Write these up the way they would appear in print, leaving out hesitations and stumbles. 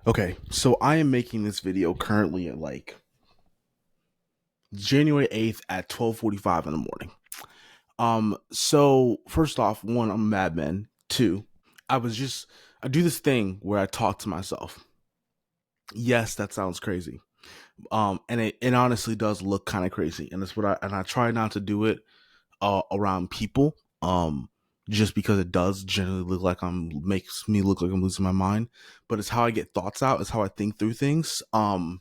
Okay, so I am making this video currently at like January 8th at 12:45 in the morning. So first off, one, I'm a madman. Two, I do this thing where I talk to myself. Yes, that sounds crazy. And it honestly does look kind of crazy. And I try not to do it around people. Just because it does generally look like I'm makes me look like I'm losing my mind. But it's how I get thoughts out, it's how I think through things. And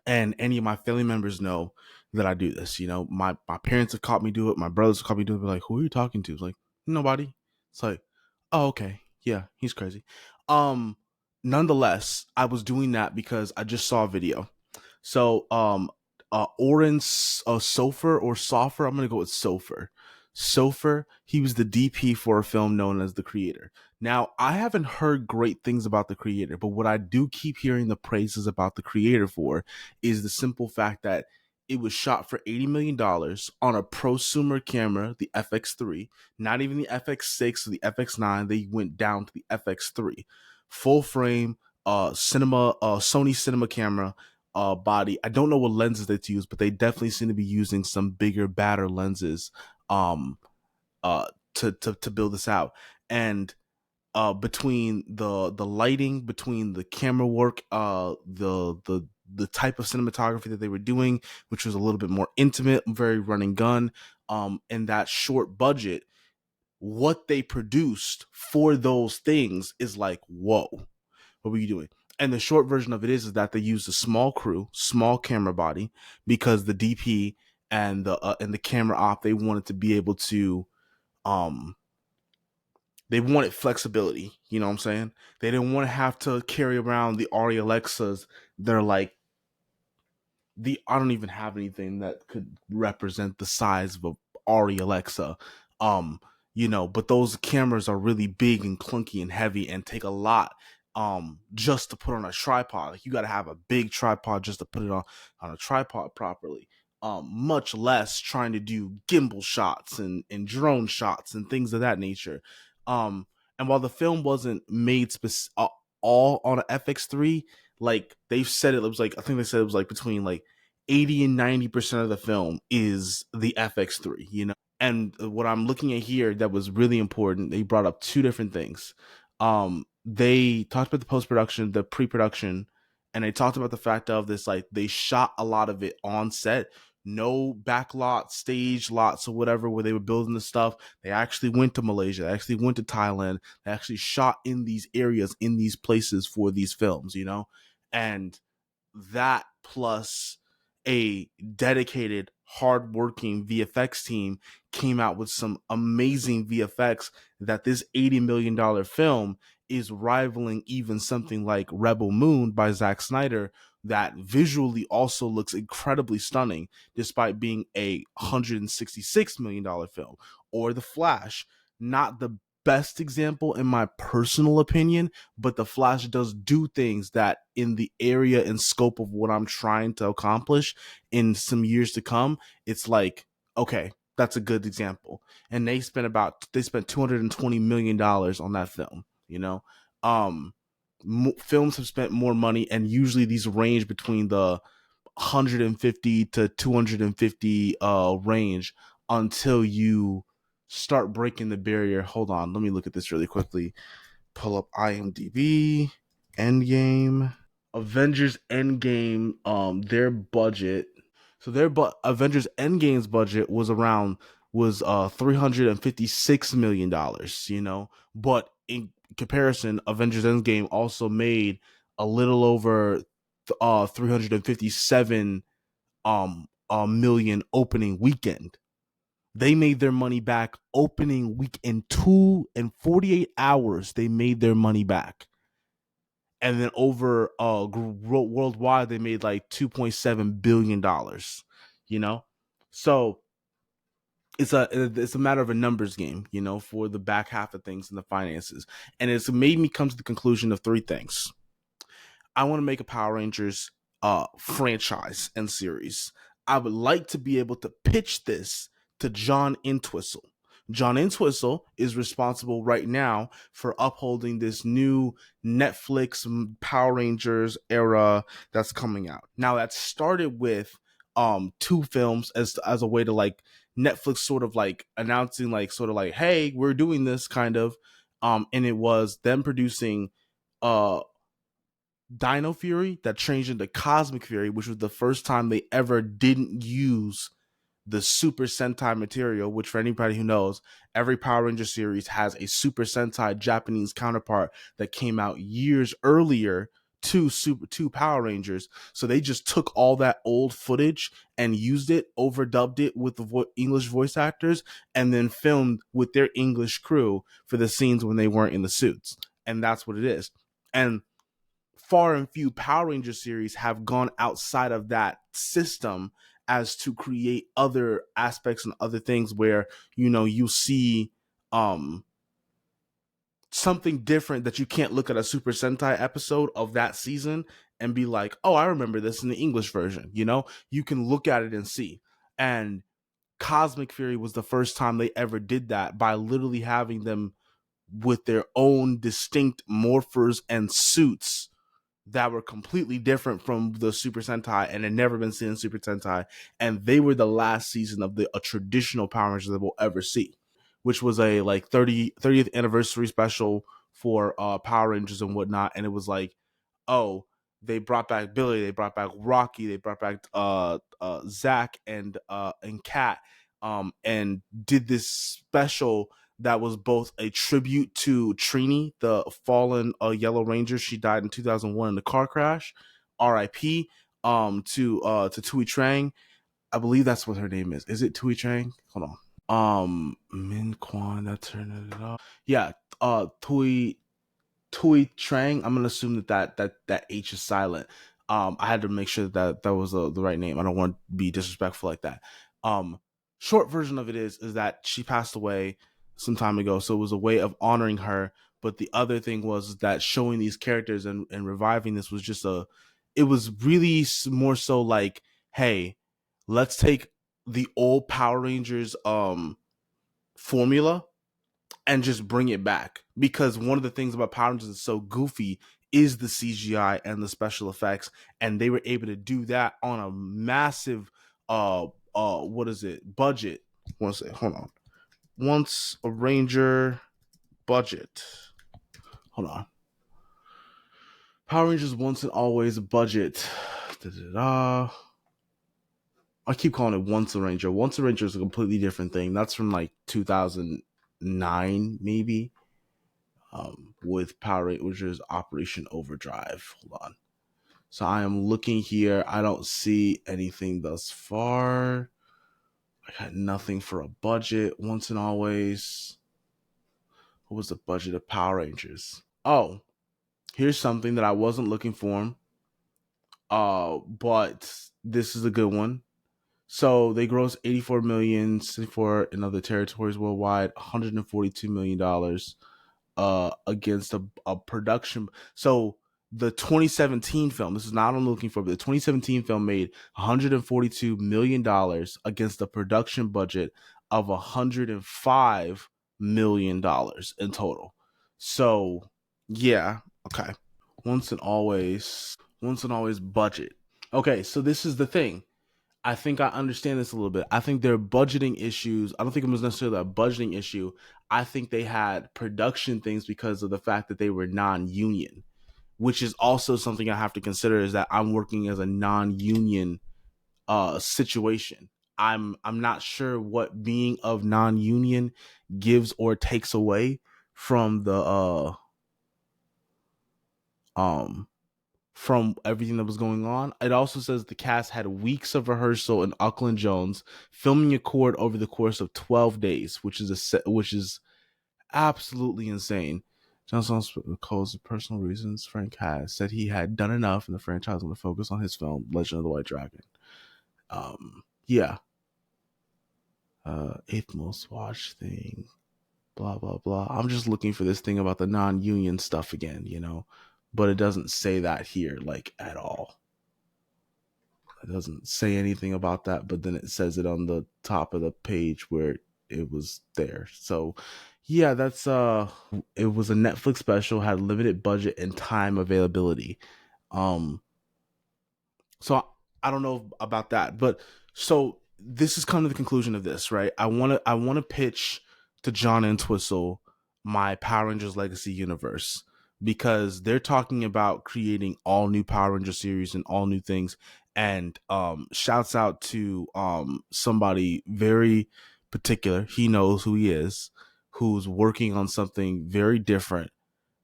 any of my family members know that I do this. You know, my parents have caught me do it. My brothers have caught me do it. They're like, who are you talking to? It's like, nobody. It's like, oh, okay. Yeah, he's crazy. Um, Nonetheless, I was doing that because I just saw a video. So, Oren Sofer or Sofer, I'm gonna go with Sofer. Sofer, he was the DP for a film known as The Creator. Now, I haven't heard great things about The Creator, but what I do keep hearing the praises about The Creator for is the simple fact that it was shot for $80 million on a prosumer camera, the FX3, not even the FX6 or the FX9. They went down to the FX3, full frame, Sony cinema camera, body. I don't know what lenses they use, but they definitely seem to be using some bigger, badder lenses um, to build this out. And between the lighting, between the camera work, the type of cinematography that they were doing, which was a little bit more intimate, very run and gun, and that short budget, what they produced for those things is like, whoa, what were you doing? And the short version of it is that they used a small crew, small camera body, because the DP and the camera op, they wanted to be able to um they wanted flexibility. You know what I'm saying? They didn't want to have to carry around the Arri Alexas. They're like the I don't even have anything that could represent the size of a Arri Alexa. Um, but those cameras are really big and clunky and heavy and take a lot just to put on a tripod. Like you gotta have a big tripod just to put it on a tripod properly. Much less trying to do gimbal shots and drone shots and things of that nature. Um, and while the film wasn't made all on an FX3, like they've said it was like I think they said it was like between like 80 and 90% of the film is the FX3, And what I'm looking at here that was really important, they brought up two different things. They talked about the post production, the pre production, and they talked about the fact of this like they shot a lot of it on set. No back lot, stage lots, or whatever, where they were building the stuff. They actually went to Malaysia. They actually went to Thailand. They actually shot in these areas, in these places for these films, And that plus a dedicated, hardworking VFX team came out with some amazing VFX that this $80 million film is rivaling even something like Rebel Moon by Zack Snyder, that visually also looks incredibly stunning despite being a $166 million film, or The Flash, not the best example in my personal opinion, but the Flash does do things that in the area and scope of what I'm trying to accomplish in some years to come, it's like, okay, that's a good example. And they spent $220 million on that film, Um films have spent more money, and usually these range between the 150 to 250 range until you start breaking the barrier. Hold on, let me look at this really quickly. Pull up IMDb. Endgame, Avengers Endgame. Their budget. So Avengers Endgame's budget was $356 million. But in comparison, Avengers Endgame also made a little over 357 million opening weekend. They made their money back opening week in 2 and 48 hours. They made their money back, and then over worldwide they made like $2.7 billion. You know, so it's a matter of a numbers game. For the back half of things and the finances, and it's made me come to the conclusion of three things. I want to make a Power Rangers franchise and series. I would like to be able to pitch this to John Entwistle. John Entwistle is responsible right now for upholding this new Netflix Power Rangers era that's coming out. Now that started with two films as a way to like Netflix sort of like announcing like sort of like, hey, we're doing this kind of and it was them producing uh Dino Fury that changed into Cosmic Fury, which was the first time they ever didn't use the Super Sentai material, which for anybody who knows, every Power Ranger series has a Super Sentai Japanese counterpart that came out years earlier to Power Rangers. So they just took all that old footage and used it, overdubbed it with the English voice actors, and then filmed with their English crew for the scenes when they weren't in the suits. And that's what it is. And far and few Power Ranger series have gone outside of that system as to create other aspects and other things where, you know, you see something different that you can't look at a Super Sentai episode of that season and be like, oh, I remember this in the English version. You know, you can look at it and see. And Cosmic Fury was the first time they ever did that by literally having them with their own distinct morphers and suits that were completely different from the Super Sentai and had never been seen in Super Sentai. And they were the last season of a traditional Power Rangers that we'll ever see, which was a like 30th anniversary special for Power Rangers and whatnot. And it was like, oh, they brought back Billy, they brought back Rocky, they brought back Zach and Kat, and did this special that was both a tribute to Trini, the fallen Yellow Ranger. She died in 2001 in the car crash. R.I.P. To Tui Trang. I believe that's what her name is. Is it Tui Trang? Hold on. Min Kwan. That's her name. Yeah. Tui Trang. I'm gonna assume that H is silent. I had to make sure that was the right name. I don't want to be disrespectful like that. Short version of it is that she passed away some time ago, so it was a way of honoring her. But the other thing was that showing these characters and reviving this was just it was really more so like, hey, let's take the old Power Rangers formula and just bring it back, because one of the things about Power Rangers that's so goofy is the CGI and the special effects, and they were able to do that on a massive what is it, budget. Hold on. Once a Ranger budget. Hold on. Power Rangers Once and Always budget. Da-da-da. I keep calling it Once a Ranger. Once a Ranger is a completely different thing. That's from like 2009, maybe. With Power Rangers Operation Overdrive. Hold on. So I am looking here. I don't see anything thus far. I got nothing for a budget. Once and Always. What was the budget of Power Rangers? Oh, here's something that I wasn't looking for. But this is a good one. So they grossed 84 million for in other territories worldwide, $142 million against a production. So the 2017 film, this is not what I'm looking for, but the 2017 film made $142 million against a production budget of $105 million in total. So yeah, okay. Once and Always budget. Okay, so this is the thing. I think I understand this a little bit. I think there are budgeting issues. I don't think it was necessarily a budgeting issue. I think they had production things because of the fact that they were non-union, which is also something I have to consider, is that I'm working as a non-union situation. I'm not sure what being of non-union gives or takes away from the from everything that was going on. It also says the cast had weeks of rehearsal in Auckland Jones, filming occurred over the course of 12 days, which is absolutely insane. Johnson calls personal reasons. Frank has said he had done enough in the franchise to focus on his film Legend of the White Dragon. Yeah. Eighth most watched thing. Blah blah blah. I'm just looking for this thing about the non-union stuff again, you know. But it doesn't say that here, like, at all. It doesn't say anything about that, but then it says it on the top of the page where it was there. So yeah, that's it was a Netflix special, had limited budget and time availability. Um so I don't know about that, but so this is kind of the conclusion of this, right? I want to pitch to John Entwistle my Power Rangers Legacy universe, because they're talking about creating all new Power Ranger series and all new things. And shouts out to somebody very particular. He knows who he is, who's working on something very different,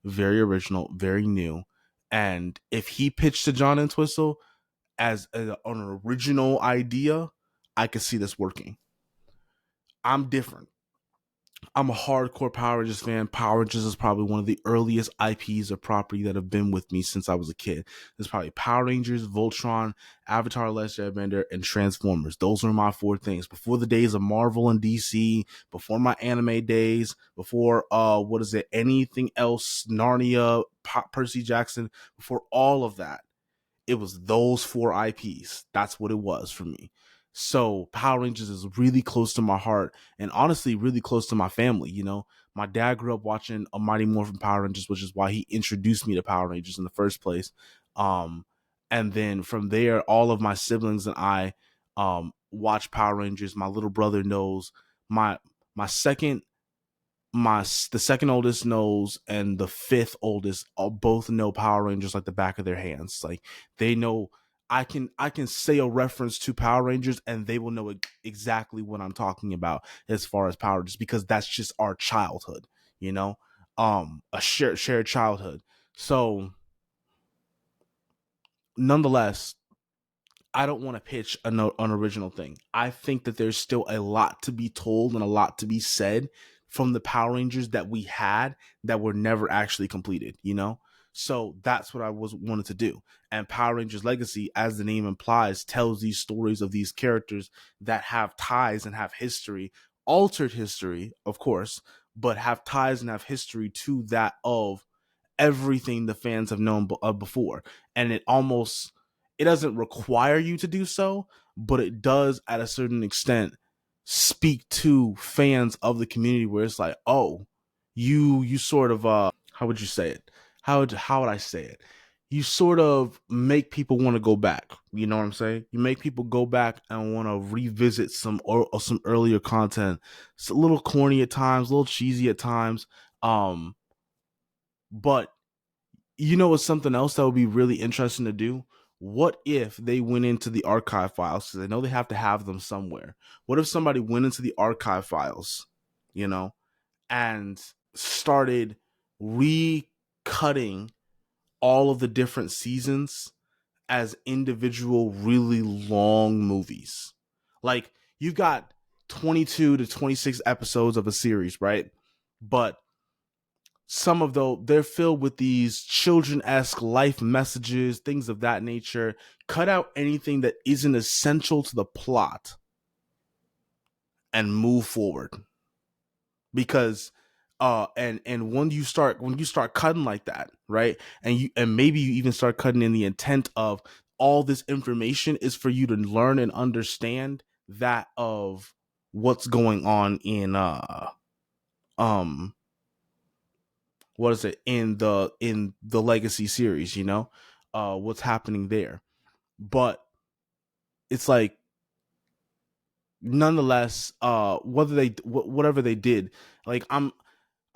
very original, very new. And if he pitched to John Entwistle as an original idea, I could see this working. I'm different. I'm a hardcore Power Rangers fan. Power Rangers is probably one of the earliest IPs or property that have been with me since I was a kid. There's probably Power Rangers, Voltron, Avatar: Last Airbender, and Transformers. Those are my four things. Before the days of Marvel and DC, before my anime days, before anything else, Narnia, Percy Jackson, before all of that, it was those four IPs. That's what it was for me. So Power Rangers is really close to my heart, and honestly really close to my family. My dad grew up watching a Mighty Morphin Power Rangers, which is why he introduced me to Power Rangers in the first place. And then from there, all of my siblings and I watch Power Rangers. My little brother knows. My second the second oldest knows, and the fifth oldest all both know Power Rangers like the back of their hands. Like, they know. I can say a reference to Power Rangers and they will know exactly what I'm talking about as far as Power Rangers, because that's just our childhood, you know, a shared childhood. So nonetheless, I don't want to pitch an original thing. I think that there's still a lot to be told and a lot to be said from the Power Rangers that we had that were never actually completed. So that's what I wanted to do. And Power Rangers Legacy, as the name implies, tells these stories of these characters that have ties and have history, altered history, of course, but have ties and have history to that of everything the fans have known before. And it doesn't require you to do so, but it does at a certain extent speak to fans of the community, where it's like, oh, you sort of how would you say it? How would I say it? You sort of make people want to go back. You know what I'm saying? You make people go back and want to revisit some earlier content. It's a little corny at times, a little cheesy at times. But it's something else that would be really interesting to do? What if they went into the archive files? Because I know they have to have them somewhere. What if somebody went into the archive files, you know, and started recutting all of the different seasons as individual, really long movies? Like, you've got 22 to 26 episodes of a series, right? But some of they're filled with these children-esque life messages, things of that nature. Cut out anything that isn't essential to the plot and move forward. Because and when you start cutting like that, right? And maybe you even start cutting in the intent of all this information is for you to learn and understand that of what's going on in um what is it, in the legacy series, what's happening there. But it's like, nonetheless, whatever they did, like, I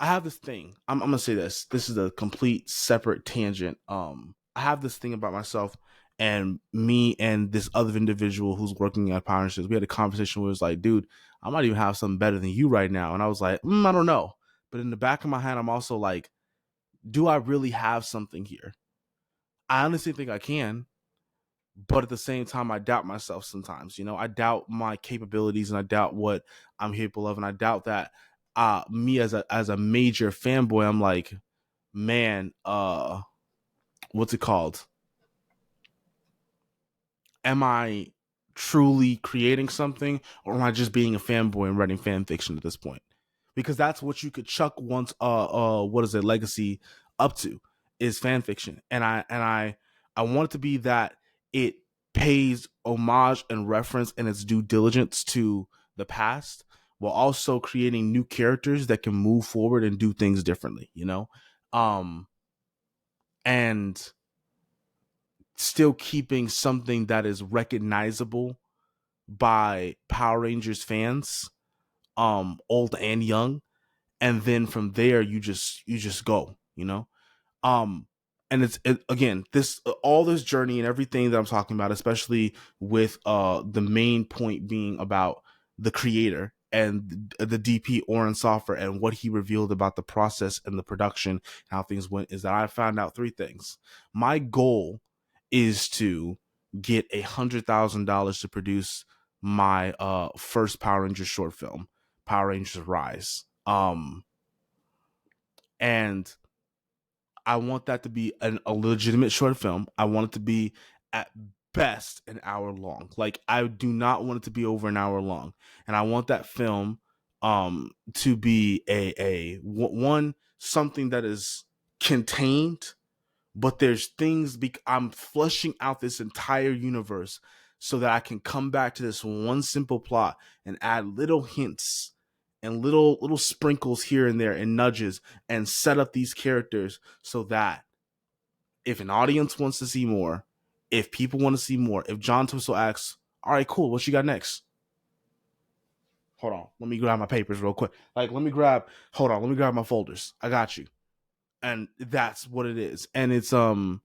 have this thing. I'm gonna say this is a complete separate tangent. I have this thing about myself, and me and this other individual who's working at Power Rangers, we had a conversation where it was like, dude, I might even have something better than you right now. And I was like, I don't know. But in the back of my head, I'm also like, do I really have something here? I honestly think I can, but at the same time, I doubt myself sometimes. I doubt my capabilities, and I doubt what I'm capable of, and I doubt that me as a major fanboy, I'm like, man, what's it called? Am I truly creating something, or am I just being a fanboy and writing fan fiction at this point? Because that's what you could chuck once what is it, legacy up to, is fan fiction. And I want it to be that it pays homage and reference and its due diligence to the past, while also creating new characters that can move forward and do things differently, you know? And still keeping something that is recognizable by Power Rangers fans, old and young. And then from there you just go, you know? um and again, this all this journey and everything that I'm talking about, especially with the main point being about the creator and the DP Oren Software and what he revealed about the process and the production, how things went, is that I found out three things. My goal is to get $100,000 to produce my first Power Rangers short film, Power Rangers Rise. And I want that to be a legitimate short film. I want it to be at best an hour long. Like, I do not want it to be over an hour long, and I want that film to be a one something that is contained, but there's things I'm fleshing out this entire universe so that I can come back to this one simple plot and add little hints and little sprinkles here and there and nudges and set up these characters so that if an audience wants to see more, if people want to see more, if John Twistle asks, all right, cool, what you got next? Hold on, let me grab my papers real quick. Let me grab my folders. I got you. And that's what it is. And it's from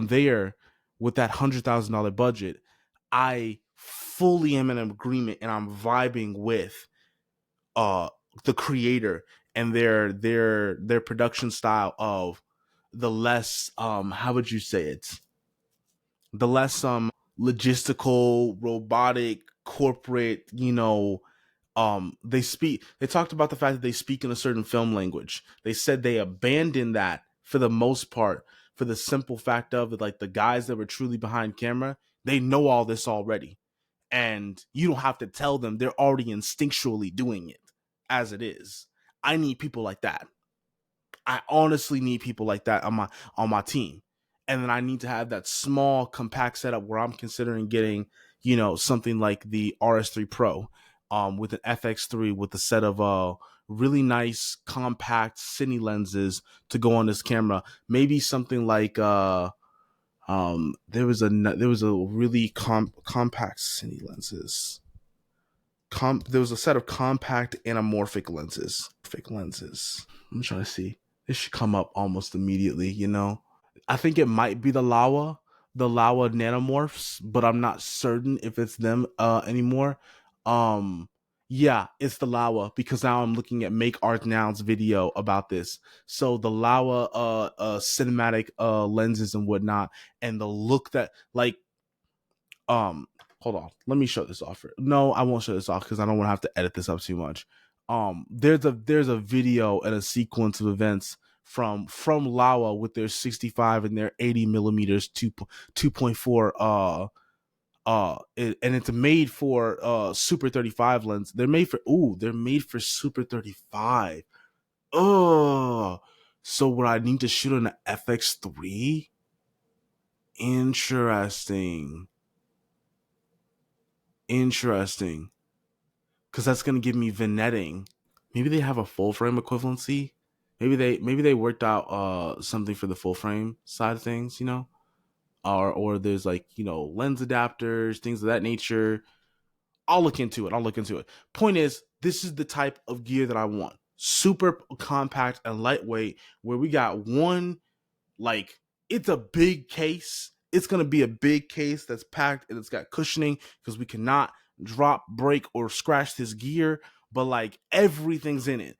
there, with that $100,000 budget, I fully am in agreement and I'm vibing with the creator and their production style of the less how would you say it, the less logistical, robotic, corporate, they talked about the fact that they speak in a certain film language. They said they abandoned that for the most part, for the simple fact of, like, the guys that were truly behind camera, they know all this already, and you don't have to tell them. They're already instinctually doing it as it is. I need people like that. I honestly need people like that on my team. And then I need to have that small compact setup where I'm considering getting, something like the RS3 Pro, with an FX3 with a set of really nice compact cine lenses to go on this camera. Maybe something like there was a really compact cine lenses. There was a set of compact anamorphic lenses. I'm trying to see. It should come up almost immediately, I think it might be the Laowa nanomorphs, but I'm not certain if it's them anymore. Yeah, it's the Laowa, because now I'm looking at Make Art Now's video about this. So the Laowa cinematic lenses and whatnot, and the look that, like, hold on, let me show this off. No, I won't show this off because I don't want to have to edit this up too much. There's a video and a sequence of events from Laowa with their 65 and their 80 millimeters 2.4 and it's made for Super 35 lens. They're made for Super 35. Oh, so would I need to shoot on an FX3? Interesting, because that's going to give me vignetting. Maybe they have a full frame equivalency. Maybe they worked out something for the full frame side of things, or there's, like, lens adapters, things of that nature. I'll look into it. Point is, this is the type of gear that I want. Super compact and lightweight, where we got one, like, it's a big case. It's going to be a big case that's packed and it's got cushioning because we cannot drop, break, or scratch this gear. But, like, everything's in it.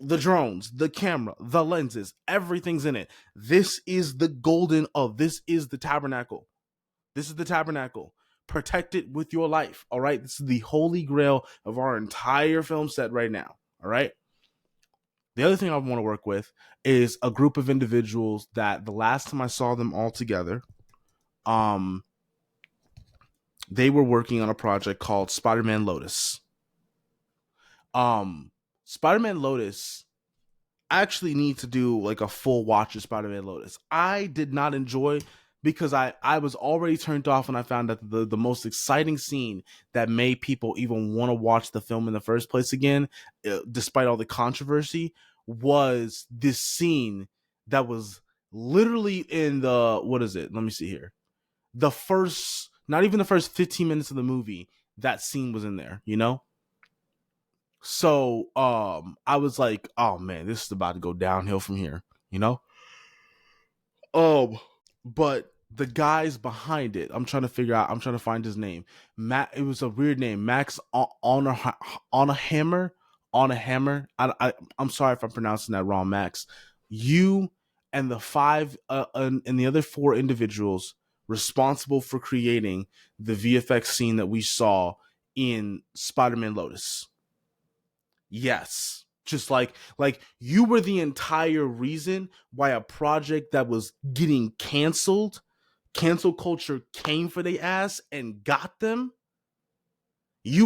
The drones, the camera, the lenses, everything's in it. This is the this is the tabernacle. Protect it with your life. All right. This is the holy grail of our entire film set right now. All right. The other thing I want to work with is a group of individuals that the last time I saw them all together, they were working on a project called Spider-Man Lotus. Spider-Man Lotus, I actually need to do, like, a full watch of Spider-Man Lotus. I did not enjoy because I was already turned off when I found out the most exciting scene that made people even want to watch the film in the first place again, despite all the controversy, was this scene that was literally in the, what is it? Let me see here. The first, not even the first 15 minutes of the movie, that scene was in there, you know? So I was like, oh man, this is about to go downhill from here, you know? Um, but the guys behind it, I'm trying to figure out. I'm trying to find his name. Matt. It was a weird name. Max on a hammer. On a hammer. I'm sorry if I'm pronouncing that wrong, Max. You and the five and the other four individuals responsible for creating the VFX scene that we saw in Spider-Man Lotus. Yes. Just like you were the entire reason why a project that was getting canceled, cancel culture came for their ass and got them. You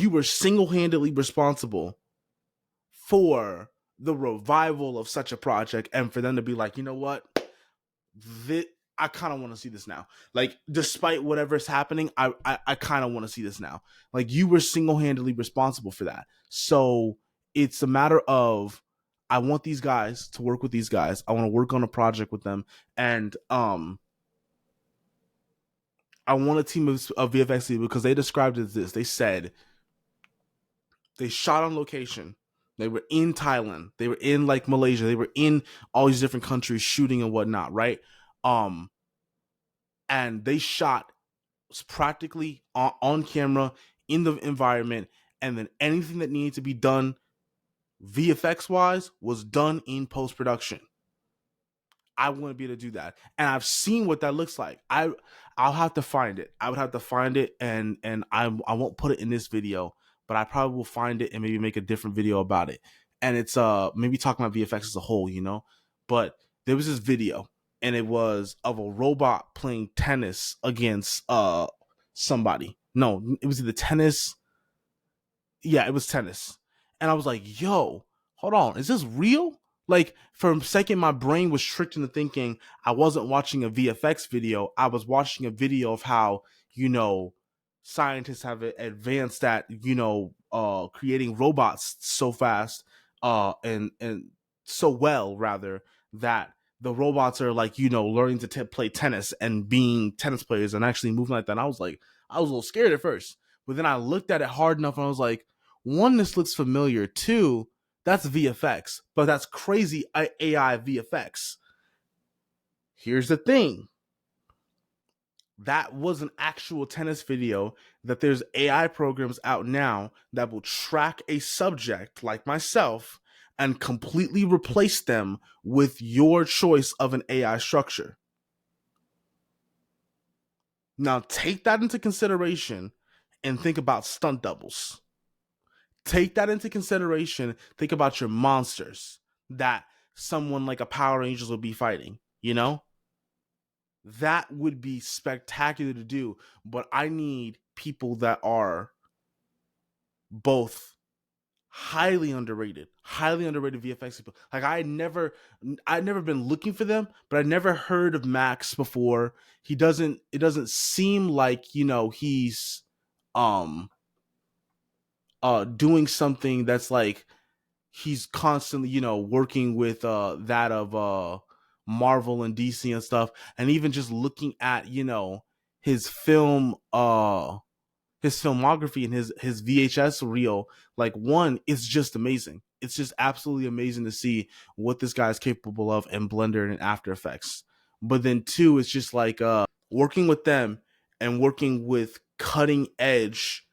were single-handedly responsible for the revival of such a project, and for them to be like, you know what? This, I kind of want to see this now. Like, despite whatever's happening, I kind of want to see this now. Like, you were single-handedly responsible for that. So it's a matter of, I want these guys to work with these guys. I want to work on a project with them, and I want a team of VFX because they described it as this. They said they shot on location. They were in Thailand. They were in like Malaysia. They were in all these different countries shooting and whatnot, right? Um, and they shot practically on camera in the environment, and then anything that needed to be done VFX wise was done in post production. I want to be able to do that, and I've seen what that looks like. I'll have to find it. I would have to find it, and I won't put it in this video, but I probably will find it and maybe make a different video about it. And it's maybe talking about VFX as a whole, you know. But there was this video, and it was of a robot playing tennis against somebody. No, it was either tennis. Yeah, it was tennis. And I was like, yo, hold on, is this real? Like, for a second, my brain was tricked into thinking I wasn't watching a VFX video. I was watching a video of how, you know, scientists have advanced at, you know, creating robots so fast, and so well, rather, that the robots are like, you know, learning to play tennis and being tennis players and actually moving like that. And I was like, I was a little scared at first, but then I looked at it hard enough and I was like, one, this looks familiar. Two, that's VFX, but that's crazy AI VFX. Here's the thing. That was an actual tennis video that there's AI programs out now that will track a subject like myself and completely replace them with your choice of an AI structure. Now take that into consideration and think about stunt doubles. Take that into consideration. Think about your monsters that someone like a Power Rangers will be fighting, you know? That would be spectacular to do, but I need people that are both highly underrated VFX people. Like I'd never been looking for them, but I never heard of Max before. It doesn't seem like, you know, he's um doing something that's like he's constantly, you know, working with that of Marvel and DC and stuff. And even just looking at, you know, his film his filmography and his VHS reel, like, one, it's just amazing. It's just absolutely amazing to see what this guy is capable of in Blender and After Effects. But then two, it's just like working with them and working with cutting edge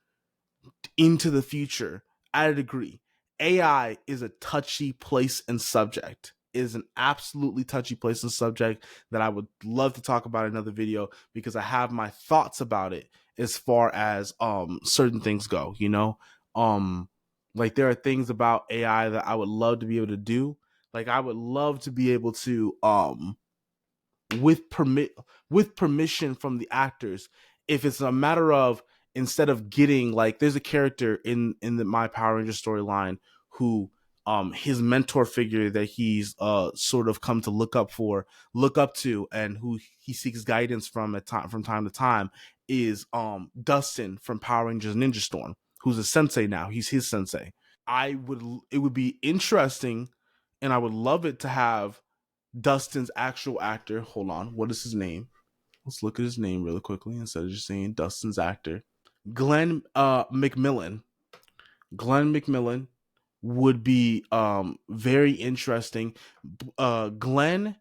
into the future at a degree. AI is a touchy place and subject. It is an absolutely touchy place and subject that I would love to talk about in another video because I have my thoughts about it as far as certain things go, you know? Like there are things about AI that I would love to be able to do. Like I would love to be able to with permission from the actors, if it's a matter of, instead of getting like, there's a character in my Power Ranger storyline who his mentor figure that he's sort of come to look up to, and who he seeks guidance from from time to time is Dustin from Power Rangers Ninja Storm, who's a sensei now. He's his sensei. It would be interesting, and I would love it to have Dustin's actual actor. Hold on, what is his name? Let's look at his name really quickly instead of just saying Dustin's actor. Glenn McMillan. Glenn McMillan would be very interesting. Glenn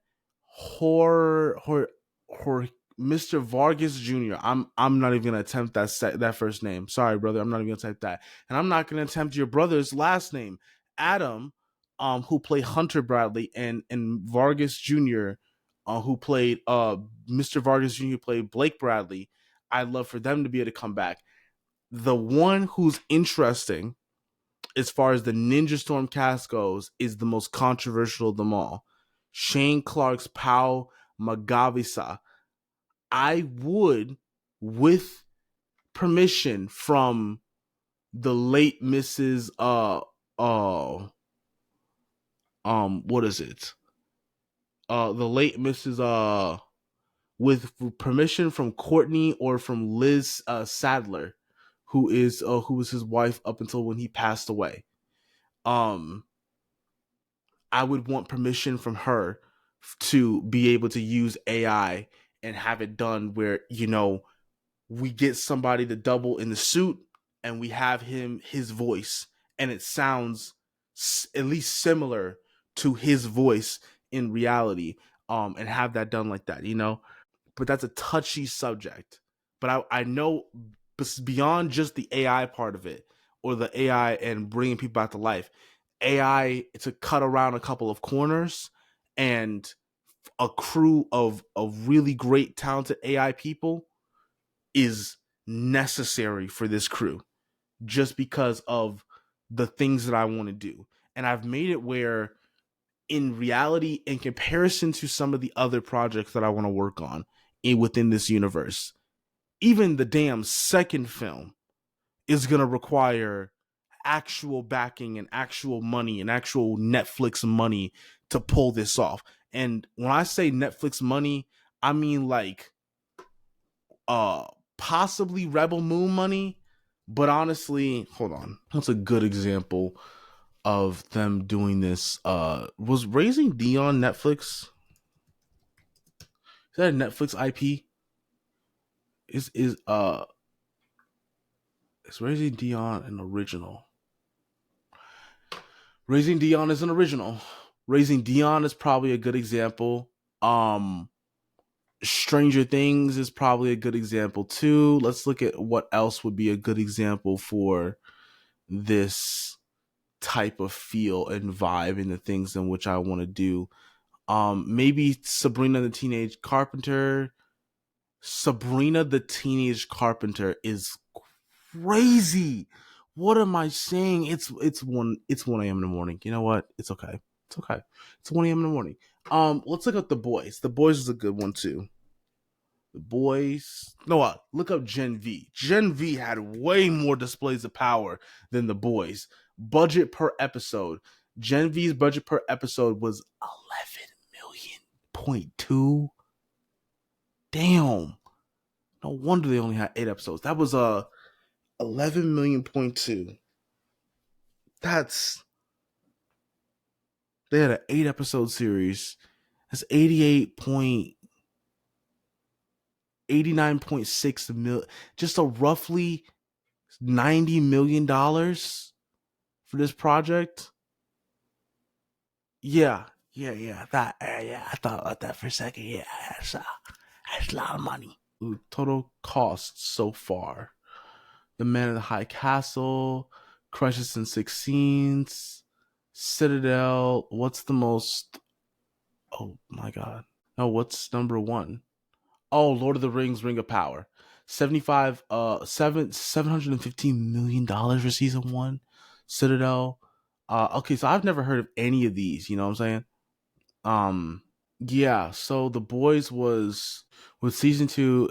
Hor Mr. Vargas Jr. I'm not even gonna attempt that first name. Sorry, brother. I'm not even gonna type that, and I'm not gonna attempt your brother's last name, Adam, who played Hunter Bradley, and Vargas Jr., who played Mr. Vargas Jr. played Blake Bradley. I'd love for them to be able to come back. The one who's interesting as far as the Ninja Storm cast goes is the most controversial of them all. Shane Clark's Pau Magavisa. I would, with permission from the late Mrs. What is it? The late Mrs. With permission from Courtney or from Liz Sadler, who was his wife up until when he passed away. I would want permission from her to be able to use AI and have it done where, we get somebody to double in the suit and we have his voice, and it sounds at least similar to his voice in reality, and have that done like that, but that's a touchy subject. But I know beyond just the AI part of it, or the AI and bringing people back to life, AI to cut around a couple of corners, and a crew of really great talented AI people is necessary for this crew, just because of the things that I want to do. And I've made it where, in reality, in comparison to some of the other projects that I want to work on within this universe, even the damn second film is going to require actual backing and actual money and actual Netflix money to pull this off. And when I say Netflix money, I mean like possibly Rebel Moon money. But honestly, hold on. What's a good example of them doing this? Was Raising Dion Netflix? Is that a Netflix IP? Is Raising Dion an original? Raising Dion is an original. Raising Dion is probably a good example. Stranger Things is probably a good example too. Let's look at what else would be a good example for this type of feel and vibe and the things in which I want to do. Maybe Sabrina the Teenage Carpenter. Sabrina the Teenage Carpenter is crazy. What am I saying? It's 1 a.m. in the morning. You know what? It's okay. It's okay. It's 1 a.m. in the morning. Let's look up The Boys. The Boys is a good one too. The Boys. No, look up Gen V. Gen V had way more displays of power than The Boys. Budget per episode. Gen V's budget per episode was 11.2 million. Damn. No wonder they only had 8 episodes. That was 11.2 million. They had an 8 episode series. That's 89.6 million. Just a roughly $90 million for this project. Yeah. That, I thought about that for a second. Yeah, that's a lot of money. Ooh, total cost so far: The Man in the High Castle, Crisis in 6 Scenes, Citadel. What's the most? Oh my god! No, what's number one? Oh, Lord of the Rings: Ring of Power. $715 million for season 1. Citadel. Okay, so I've never heard of any of these. You know what I'm saying? Yeah. So The Boys was with season 2.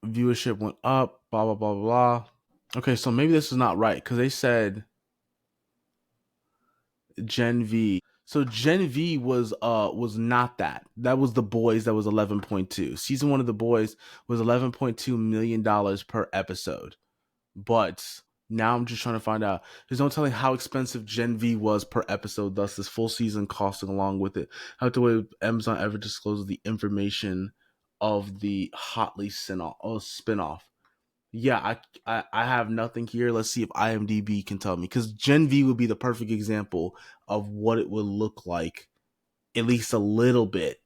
Viewership went up. Blah blah blah blah. Okay, so maybe this is not right because they said Gen V. So Gen V was not that. That was The Boys. That was 11.2. Season 1 of The Boys was $11.2 million per episode. But now I'm just trying to find out. There's no telling how expensive Gen V was per episode, thus this full season costing along with it. How the way Amazon ever discloses the information of the Hotly spinoff. Yeah, I have nothing here. Let's see if IMDb can tell me, because Gen V would be the perfect example of what it would look like, at least a little bit.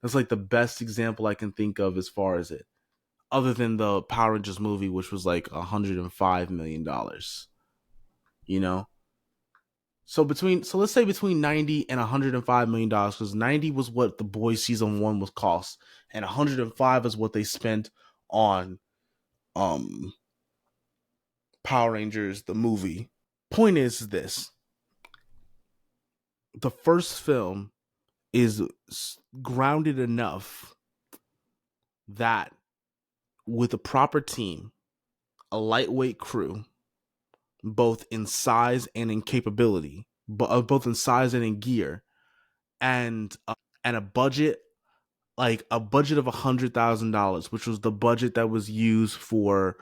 That's like the best example I can think of as far as it, other than the Power Rangers movie, which was like $105 million. You know, so let's say between 90 and $105 million, because 90 was what The Boys season 1 was cost, and 105 is what they spent on um Power Rangers the movie. Point is this: the first film is grounded enough that with a proper team, a lightweight crew, both in size and in capability, but both in size and in gear, and a budget, like a budget of $100,000, which was the budget that was used for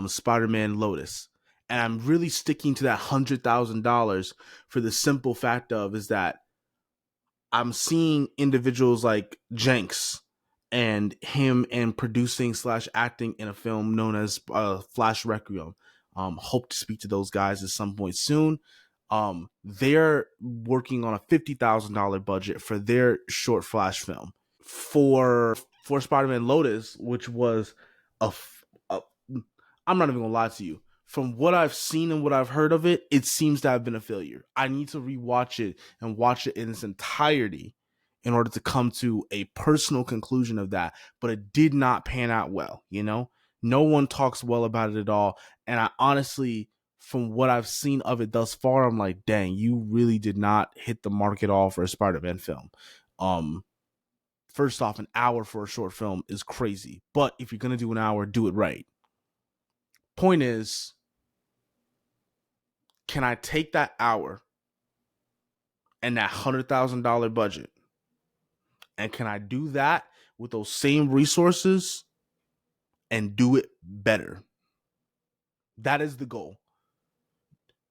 Spider-Man Lotus. And I'm really sticking to that $100,000 for the simple fact of is that I'm seeing individuals like Jenks and him and producing / acting in a film known as Flash Requiem. Hope to speak to those guys at some point soon. They're working on a $50,000 budget for their short Flash film. For Spider-Man Lotus, which was a, a I'm not even gonna lie to you. From what I've seen and what I've heard of it, it seems to have been a failure. I need to rewatch it and watch it in its entirety in order to come to a personal conclusion of that. But it did not pan out well, you know? No one talks well about it at all. And I honestly, from what I've seen of it thus far, I'm like, dang, you really did not hit the mark at all for a Spider-Man film. First off, an hour for a short film is crazy. But if you're gonna do an hour, do it right. Point is, can I take that hour and that $100,000 budget, and can I do that with those same resources and do it better? That is the goal.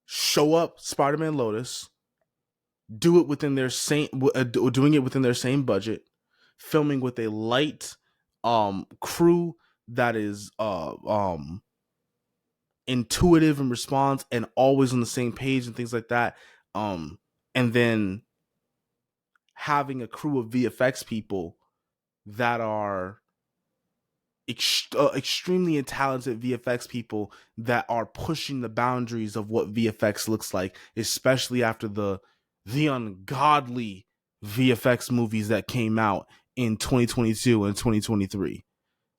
Show up Spider-Man Lotus, do it within their doing it within their same budget, filming with a light crew that is intuitive and response and always on the same page and things like that. And then having a crew of VFX people that are extremely talented VFX people that are pushing the boundaries of what VFX looks like, especially after the ungodly VFX movies that came out in 2022 and 2023.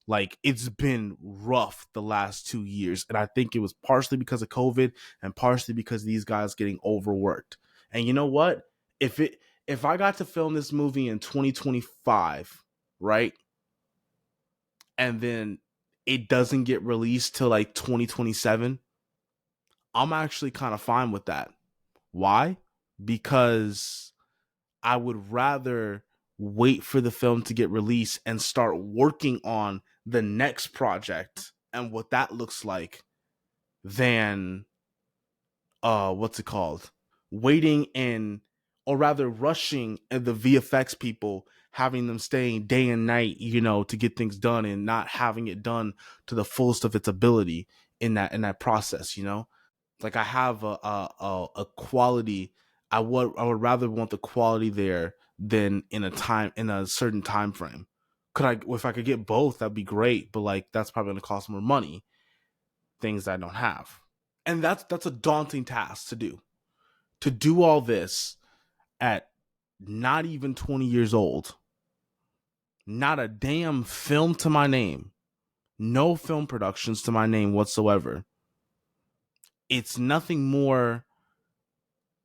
Like, it's been rough the last 2 years, and I think it was partially because of COVID and partially because these guys getting overworked. And you know what? If I got to film this movie in 2025, right, and then it doesn't get released till like 2027, I'm actually kind of fine with that. Why? Because I would rather wait for the film to get released and start working on the next project and what that looks like than what's it called? Waiting in, or rather rushing the VFX people, having them staying day and night, you know, to get things done and not having it done to the fullest of its ability in that process, you know? Like, I have a quality. I would rather want the quality there than in a certain time frame. If I could get both, that'd be great. But like, that's probably gonna cost more money. Things I don't have, and that's a daunting task to do. To do all this at not even 20 years old, not a damn film to my name, no film productions to my name whatsoever. It's nothing more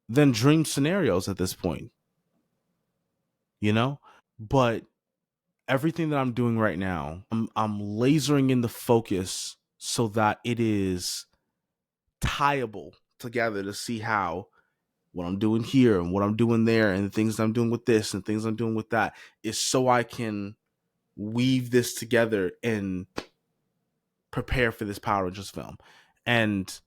than dream scenarios at this point, you know? But everything that I'm doing right now, I'm lasering in the focus so that it is tieable together to see how what I'm doing here and what I'm doing there and the things I'm doing with this and things I'm doing with that is so I can weave this together and prepare for this Power Rangers film. And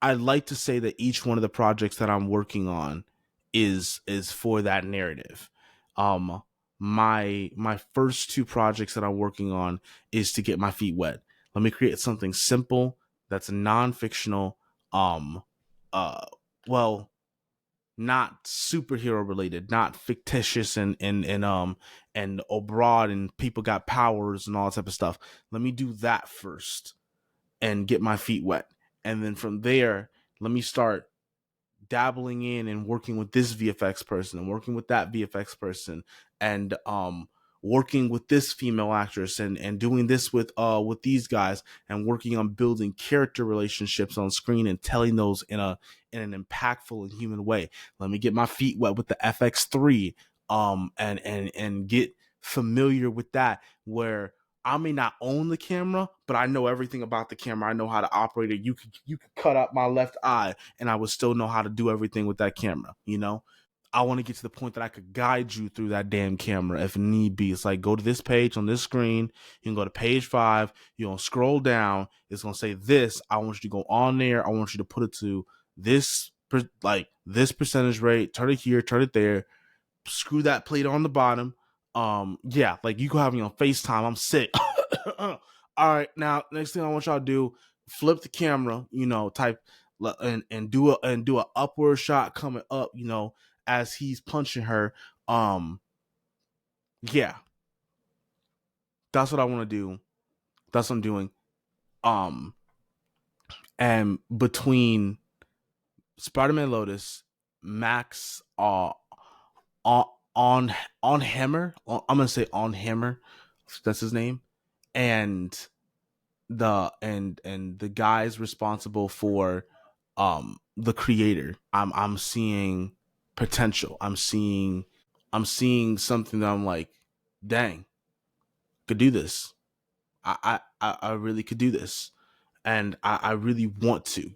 I'd like to say that each one of the projects that I'm working on is for that narrative. Um my first two projects that I'm working on is to get my feet wet. Let me create something simple that's non-fictional, um uh well, not superhero related, not fictitious and abroad and people got powers and all that type of stuff. Let me do that first and get my feet wet. And then from there, let me start dabbling in and working with this VFX person and working with that VFX person and working with this female actress and doing this with these guys and working on building character relationships on screen and telling those in an impactful and human way. Let me get my feet wet with the FX3 and get familiar with that, where I may not own the camera, but I know everything about the camera. I know how to operate it. You could cut out my left eye and I would still know how to do everything with that camera, you know? I want to get to the point that I could guide you through that damn camera if need be. It's like, go to this page on this screen. You can go to page 5. You're going to scroll down. It's going to say this. I want you to go on there. I want you to put it to this, this percentage rate. Turn it here, turn it there. Screw that plate on the bottom. Yeah, like you can have me on FaceTime. I'm sick. All right, now next thing I want y'all to do, flip the camera, type and do a upward shot coming up, as he's punching her. Yeah, that's what I want to do. That's what I'm doing. Um, and between Spider-Man Lotus, Max, on on Hammer, I'm gonna say on Hammer, that's his name, and the guys responsible for the creator. I'm seeing potential. I'm seeing something that I'm like, dang, could do this. I really could do this, and I really want to.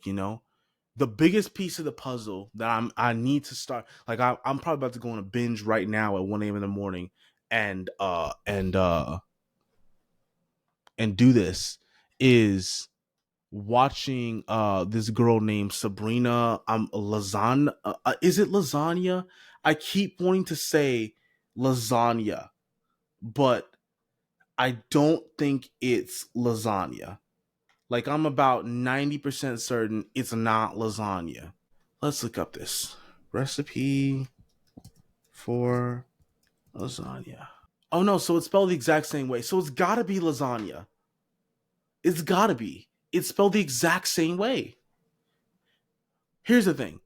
The biggest piece of the puzzle that I need to start. Like I'm probably about to go on a binge right now at 1 a.m. in the morning, and do this is watching this girl named Sabrina lasagna. Is it lasagna? I keep wanting to say lasagna, but I don't think it's lasagna. Like I'm about 90% certain it's not lasagna. Let's look up this recipe for lasagna. Oh no, so it's spelled the exact same way. So it's gotta be lasagna. It's gotta be. It's spelled the exact same way. Here's the thing.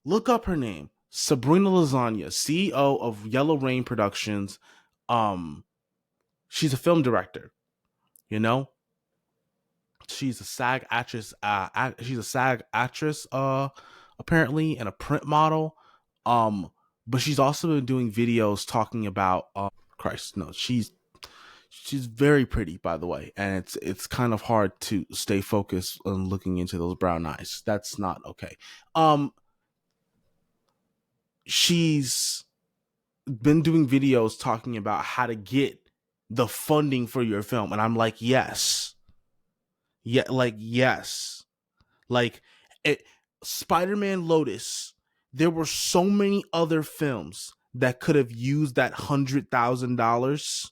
Look up her name. Sabrina Lasagna, CEO of Yellow Rain Productions. She's a film director, you know? She's a SAG actress, apparently, and a print model. But she's also been doing videos talking about Christ, no, she's very pretty, by the way, and it's kind of hard to stay focused on looking into those brown eyes. That's not okay. She's been doing videos talking about how to get the funding for your film, and I'm like, yes, yeah, like yes, like it. Spider-Man Lotus. There were so many other films that could have used that $100,000.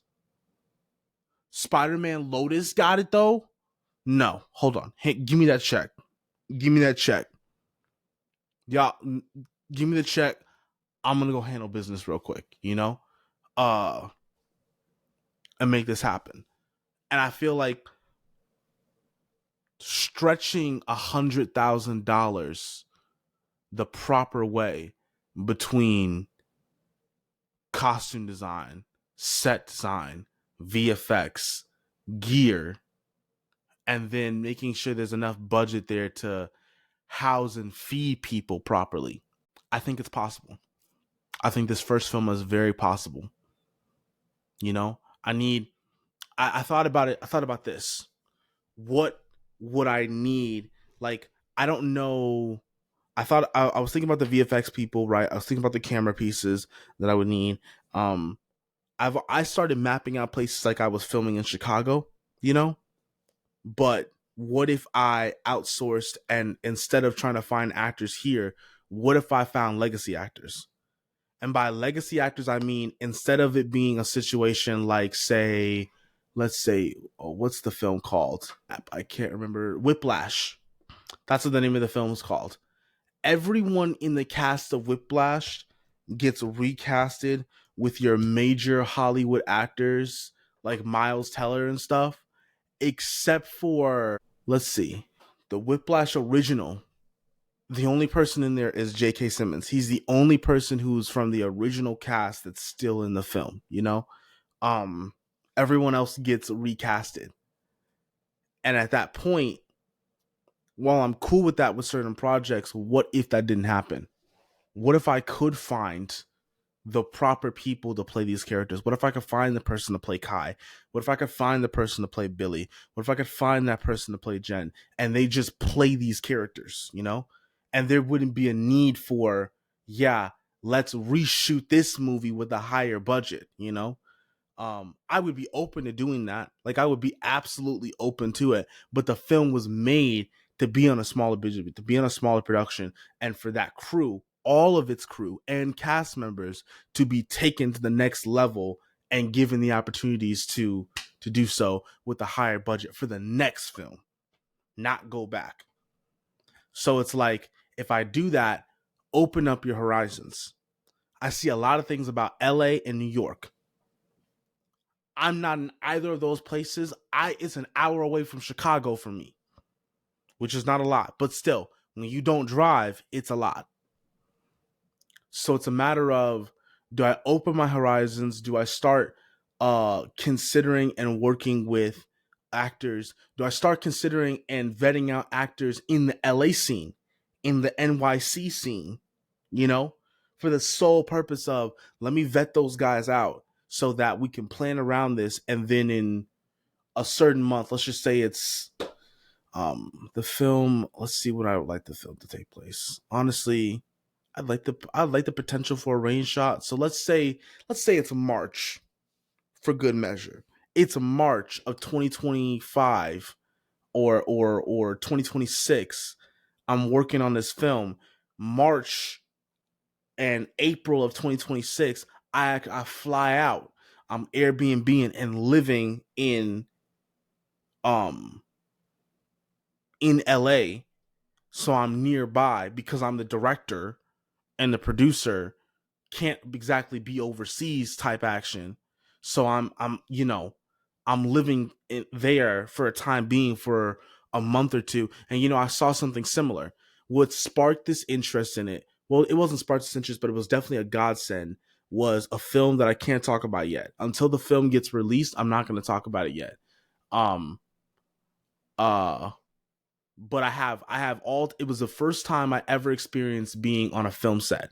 Spider-Man Lotus got it though. No, hold on. Hey, give me that check. Give me that check. Y'all, give me the check. I'm gonna go handle business real quick. Uh, and make this happen. And I feel like stretching $100,000 the proper way between costume design, set design, VFX, gear, and then making sure there's enough budget there to house and feed people properly. I think it's possible. I think this first film is very possible. I thought about it. I thought about this. What would I need? Like, I don't know. I was thinking about the VFX people, right? I was thinking about the camera pieces that I would need. Um, I started mapping out places like I was filming in Chicago, you know. But what if I outsourced, and instead of trying to find actors here, what if I found legacy actors? And by legacy actors, I mean instead of it being a situation like, say, let's say, oh, what's the film called? I can't remember. Whiplash. That's what the name of the film is called. Everyone in the cast of Whiplash gets recasted with your major Hollywood actors like Miles Teller and stuff, except for, let's see, the Whiplash original. The only person in there is J.K. Simmons. He's the only person who's from the original cast that's still in the film, you know? Um, Everyone else gets recasted. And at that point, while I'm cool with that with certain projects, what if that didn't happen? What if I could find the proper people to play these characters? What if I could find the person to play Kai? What if I could find the person to play Billy? What if I could find that person to play Jen, and they just play these characters, you know? And there wouldn't be a need for, yeah, let's reshoot this movie with a higher budget, you know? I would be open to doing that. Like, I would be absolutely open to it. But the film was made to be on a smaller budget, to be on a smaller production, and for that crew, all of its crew and cast members, to be taken to the next level and given the opportunities to do so with a higher budget for the next film, not go back. So it's like, if I do that, open up your horizons. I see a lot of things about LA and New York. I'm not in either of those places. It's an hour away from Chicago for me, which is not a lot, but still, when you don't drive, it's a lot. So it's a matter of, do I open my horizons? Do I start considering and working with actors? Do I start considering and vetting out actors in the LA scene, in the NYC scene, you know, for the sole purpose of, let me vet those guys out so that we can plan around this, and then in a certain month, let's just say it's the film, let's see what I would like the film to take place. Honestly, I'd like the potential for a rain shot. So let's say it's March for good measure. It's March of 2025 or 2026. I'm working on this film. March and April of 2026, I fly out. I'm Airbnb and living um in LA, so I'm nearby because I'm the director, and the producer can't exactly be overseas type action. So I'm you know, I'm living there for a time being for a month or two. And you know, I saw something similar. What sparked this interest in it? Well, it wasn't sparked this interest, but it was definitely a godsend. Was a film that I can't talk about yet. Until the film gets released, I'm not going to talk about it yet. Um, uh, but I have all. It was the first time I ever experienced being on a film set,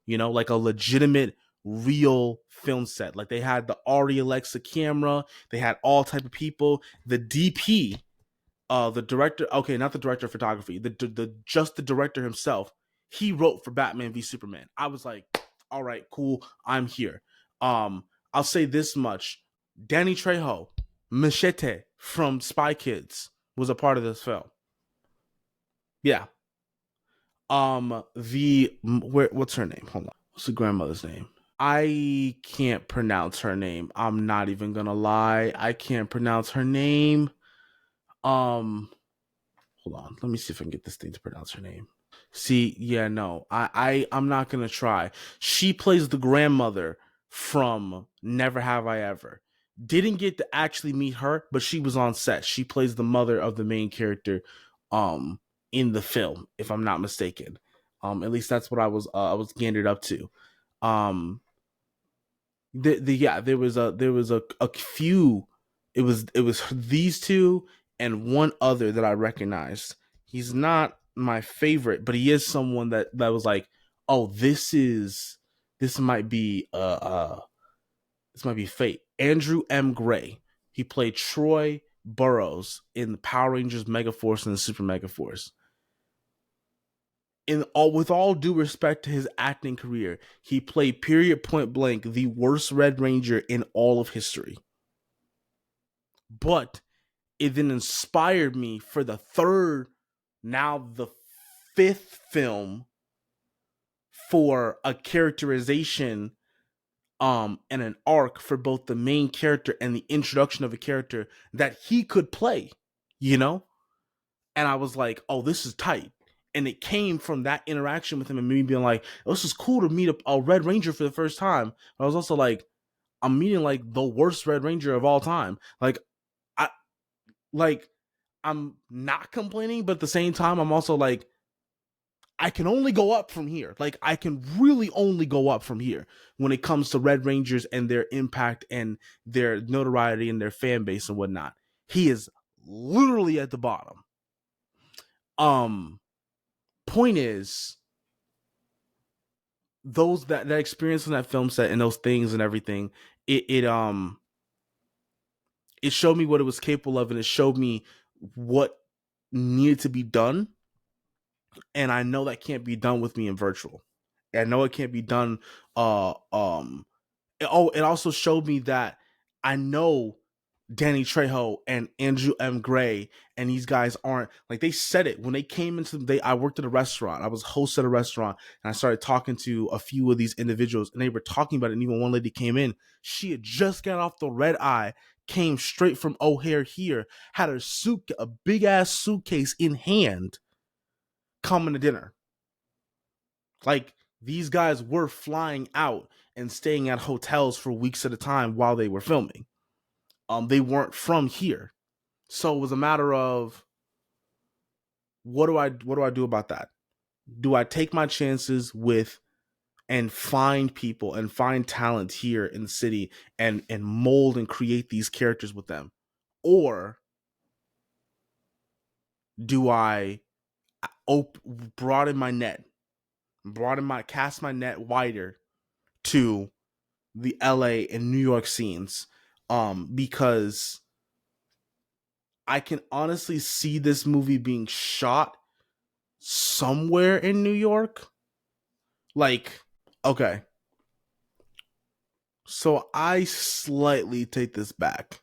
you know, like a legitimate real film set. Like, they had the Arri Alexa camera, they had all type of people. The DP, the director, okay, not the director of photography, the just the director himself, he wrote for Batman v Superman. I was like, all right, cool, I'm here. I'll say this much: Danny Trejo, Machete from Spy Kids, was a part of this film. Yeah. What's her name? Hold on. What's the grandmother's name? I can't pronounce her name. I'm not even gonna lie. I can't pronounce her name. Um, Hold on. Let me see if I can get this thing to pronounce her name. See, yeah, no, I'm not gonna try. She plays the grandmother from Never Have I Ever. Didn't get to actually meet her, but she was on set. She plays the mother of the main character, um, in the film, if I'm not mistaken. At least that's what I was gathered up to. Um, there was a few. It was these two and one other that I recognized. He's not my favorite, but he is someone that was like, oh, this might be this might be fate. Andrew M. Gray. He played Troy Burrows in the Power Rangers Megaforce and the Super Megaforce. with all due respect to his acting career, he played period point blank the worst Red Ranger in all of history. But it then inspired me for the third, now the fifth film, for a characterization and an arc for both the main character and the introduction of a character that he could play, you know? And I was like, oh, this is tight. And it came from that interaction with him and me being like, oh, this is cool to meet a Red Ranger for the first time. But I was also like, I'm meeting like the worst Red Ranger of all time. I like I'm not complaining, but at the same time, I'm also like, I can only go up from here. Like, I can really only go up from here when it comes to Red Rangers and their impact and their notoriety and their fan base and whatnot. He is literally at the bottom. Point is, those that experience in that film set and those things and everything, it showed me what it was capable of, and it showed me what needed to be done. And I know that can't be done with me in virtual. I know it can't be done. It also showed me that I know Danny Trejo and Andrew M. Gray and these guys aren't like, they said it when they came into I worked at a restaurant. I was host at a restaurant, and I started talking to a few of these individuals, and they were talking about it. And even one lady came in. She had just got off the red eye, came straight from O'Hare here, had a big ass suitcase in hand, coming to dinner. Like, these guys were flying out and staying at hotels for weeks at a time while they were filming. They weren't from here. So it was a matter of, what do I do about that? Do I take my chances with and find people and find talent here in the city and mold and create these characters with them? Or do I broaden my net, cast my net wider to the LA and New York scenes? Because I can honestly see this movie being shot somewhere in New York. Like, okay. So I slightly take this back.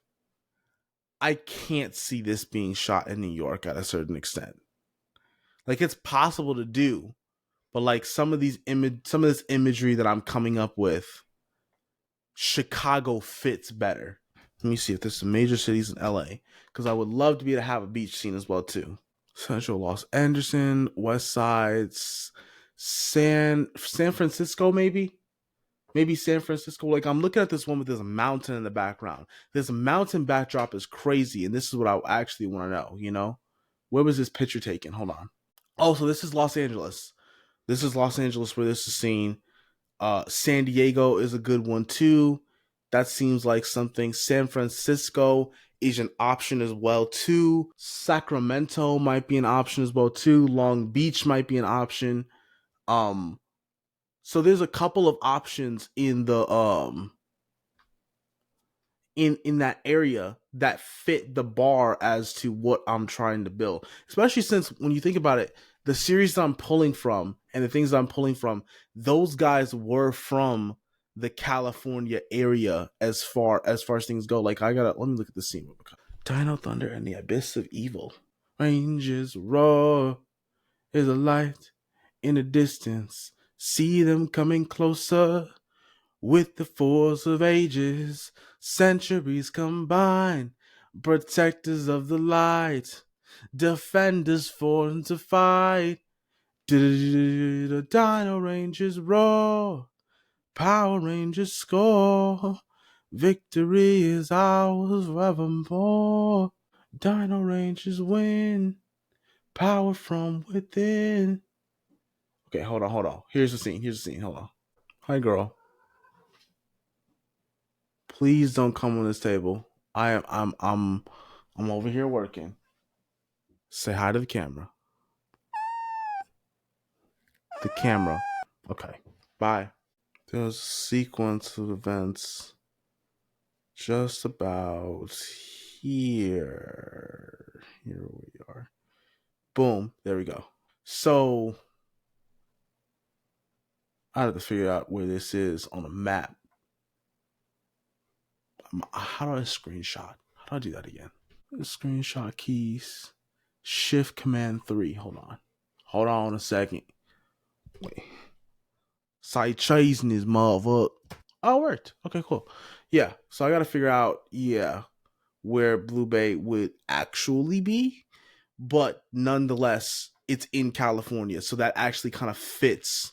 I can't see this being shot in New York at a certain extent. Like, it's possible to do, but like some of this imagery that I'm coming up with, Chicago fits better. Let me see if there's some major cities in LA, because I would love to be able to have a beach scene as well too. Central Los Angeles, West Side, San Francisco, maybe San Francisco. Like, I'm looking at this one with this mountain in the background. This mountain backdrop is crazy, and this is what I actually want to know. Where was this picture taken? Hold on. Oh, so this is Los Angeles. This is Los Angeles where this is seen. San Diego is a good one too. That seems like something. San Francisco is an option as well too. Sacramento might be an option as well too. Long Beach might be an option. So there's a couple of options in the in that area that fit the bar as to what I'm trying to build. Especially since, when you think about it, the series that I'm pulling from and the things that I'm pulling from, those guys were from the California area as far as things go. Like, let me look at the scene. Dino Thunder and the Abyss of Evil. Rangers roar, there's a light in the distance. See them coming closer. With the force of ages, centuries combine, protectors of the light, defenders formed to fight. The Dino Rangers roar, Power Rangers score, victory is ours forevermore. Dino Rangers win, power from within. Okay, hold on. Here's the scene. Hold on. Hi, girl. Please don't come on this table. I'm over here working. Say hi to the camera. The camera. Okay. Bye. There's a sequence of events just about here. Here we are. Boom. There we go. So I have to figure out where this is on a map. How do I screenshot? How do I do that again? The screenshot keys. Shift Command 3. Hold on. Hold on a second. Wait. Side chasing this motherfucker. Oh, it worked. Okay, cool. Yeah. So I gotta figure out, where Blue Bay would actually be. But nonetheless, it's in California. So that actually kind of fits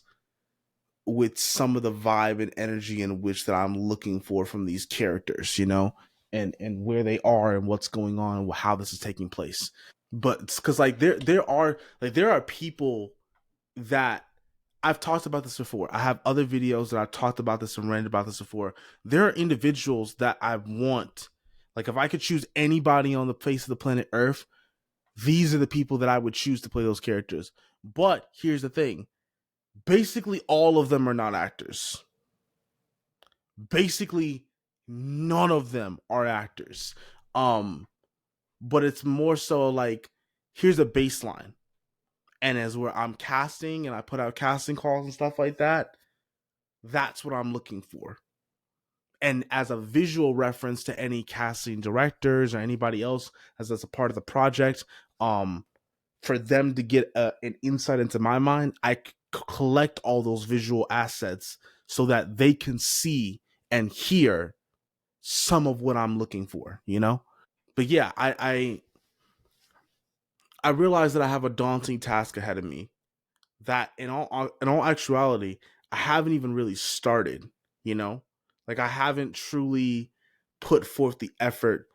with some of the vibe and energy in which that I'm looking for from these characters, and where they are and what's going on and how this is taking place. But it's because like there are people that I've talked about this before. I have other videos that I've talked about this and ranted about this before. There are individuals that I want, like if I could choose anybody on the face of the planet Earth, these are the people that I would choose to play those characters. But here's the thing. Basically all of them are not actors. Basically none of them are actors. But it's more so like, here's a baseline. And as where I'm casting and I put out casting calls and stuff like that, that's what I'm looking for. And as a visual reference to any casting directors or anybody else as that's a part of the project, for them to get an insight into my mind, I collect all those visual assets so that they can see and hear some of what I'm looking for, But yeah, I realize that I have a daunting task ahead of me. That in all actuality, I haven't even really started. You know, like I haven't truly put forth the effort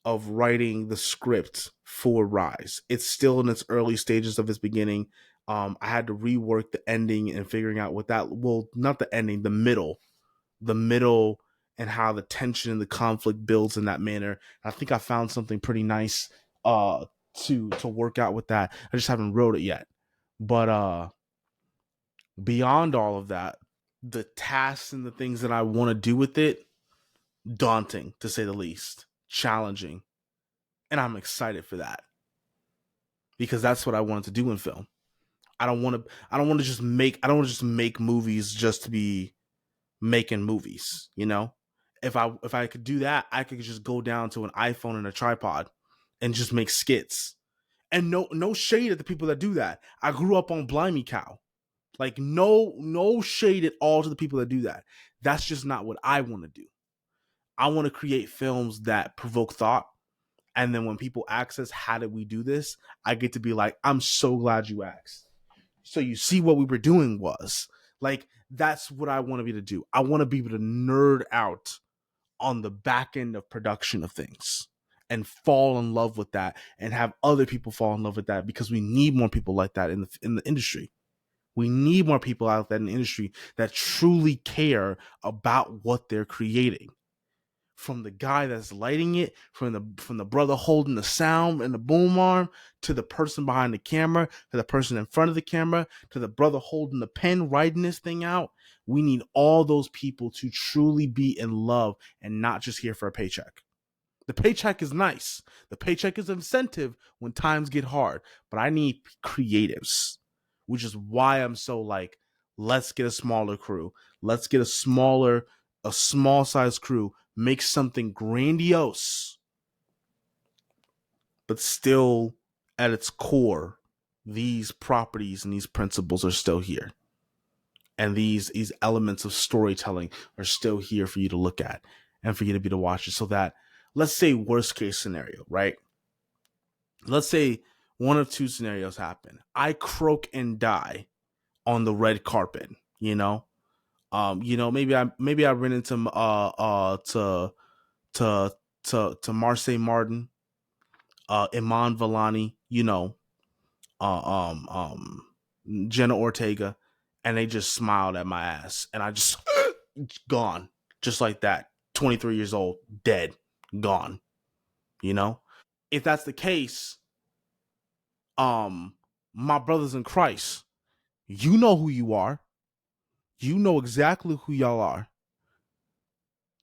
of writing the script for Rise. It's still in its early stages of its beginning. I had to rework the ending and figuring out what that, well, not the ending, the middle and how the tension and the conflict builds in that manner. I think I found something pretty nice to work out with that. I just haven't wrote it yet. But beyond all of that, the tasks and the things that I want to do with it, daunting to say the least, challenging. And I'm excited for that. Because that's what I wanted to do in film. I don't want to just make movies just to be making movies, If I could do that, I could just go down to an iPhone and a tripod and just make skits. And no shade at the people that do that. I grew up on Blimey Cow. Like no shade at all to the people that do that. That's just not what I want to do. I want to create films that provoke thought. And then when people ask us, how did we do this? I get to be like, I'm so glad you asked. So you see what we were doing was like, that's what I want to be able to do. I want to be able to nerd out on the back end of production of things and fall in love with that and have other people fall in love with that, because we need more people like that in the industry. We need more people out there in the industry that truly care about what they're creating. From the guy that's lighting it, from the brother holding the sound and the boom arm, to the person behind the camera, to the person in front of the camera, to the brother holding the pen, writing this thing out. We need all those people to truly be in love and not just here for a paycheck. The paycheck is nice. The paycheck is incentive when times get hard, but I need creatives, which is why I'm so like, let's get a smaller crew. Let's get a small size crew, make something grandiose, but still at its core, these properties and these principles are still here. And these elements of storytelling are still here for you to look at and for you to be to watch it. So that, let's say worst case scenario, right? Let's say one of two scenarios happen. I croak and die on the red carpet, maybe I ran into to Marseille Martin, Iman Vellani, uh, um, um, Jenna Ortega, and they just smiled at my ass, and I just gone, just like that. 23 years old, dead, gone. If that's the case, my brothers in Christ, you know who you are. You know exactly who y'all are.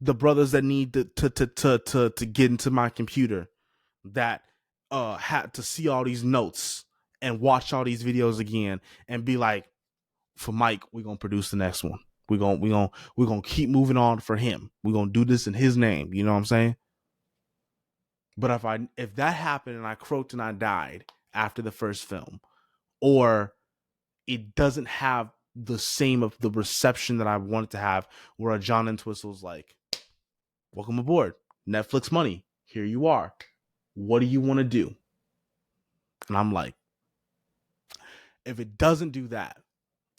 The brothers that need to get into my computer, that had to see all these notes and watch all these videos again and be like, for Mike, we're gonna produce the next one. We're gonna keep moving on for him. We're gonna do this in his name. You know what I'm saying? But if that happened and I croaked and I died after the first film, or it doesn't have the same of the reception that I wanted to have, where a John Entwistle's like, welcome aboard, Netflix money, here you are. What do you want to do? And I'm like, if it doesn't do that,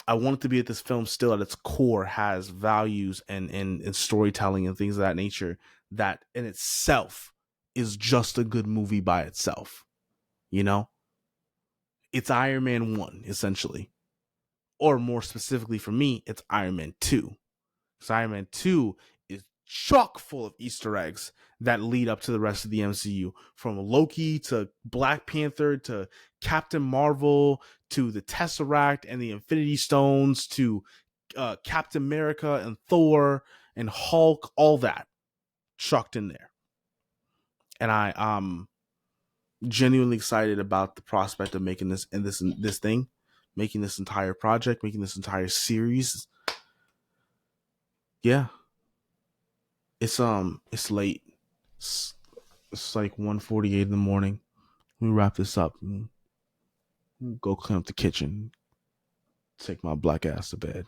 I want it to be that this film still at its core has values and storytelling and things of that nature that in itself is just a good movie by itself. You know? It's Iron Man 1, essentially. Or more specifically for me, it's Iron Man 2. Because Iron Man 2 is chock full of Easter eggs that lead up to the rest of the MCU. From Loki to Black Panther to Captain Marvel to the Tesseract and the Infinity Stones to Captain America and Thor and Hulk, all that chucked in there. And I'm genuinely excited about the prospect of making this thing, making this entire project, making this entire series. Yeah. It's late. It's like 1:48 in the morning. We wrap this up and go clean up the kitchen. Take my black ass to bed.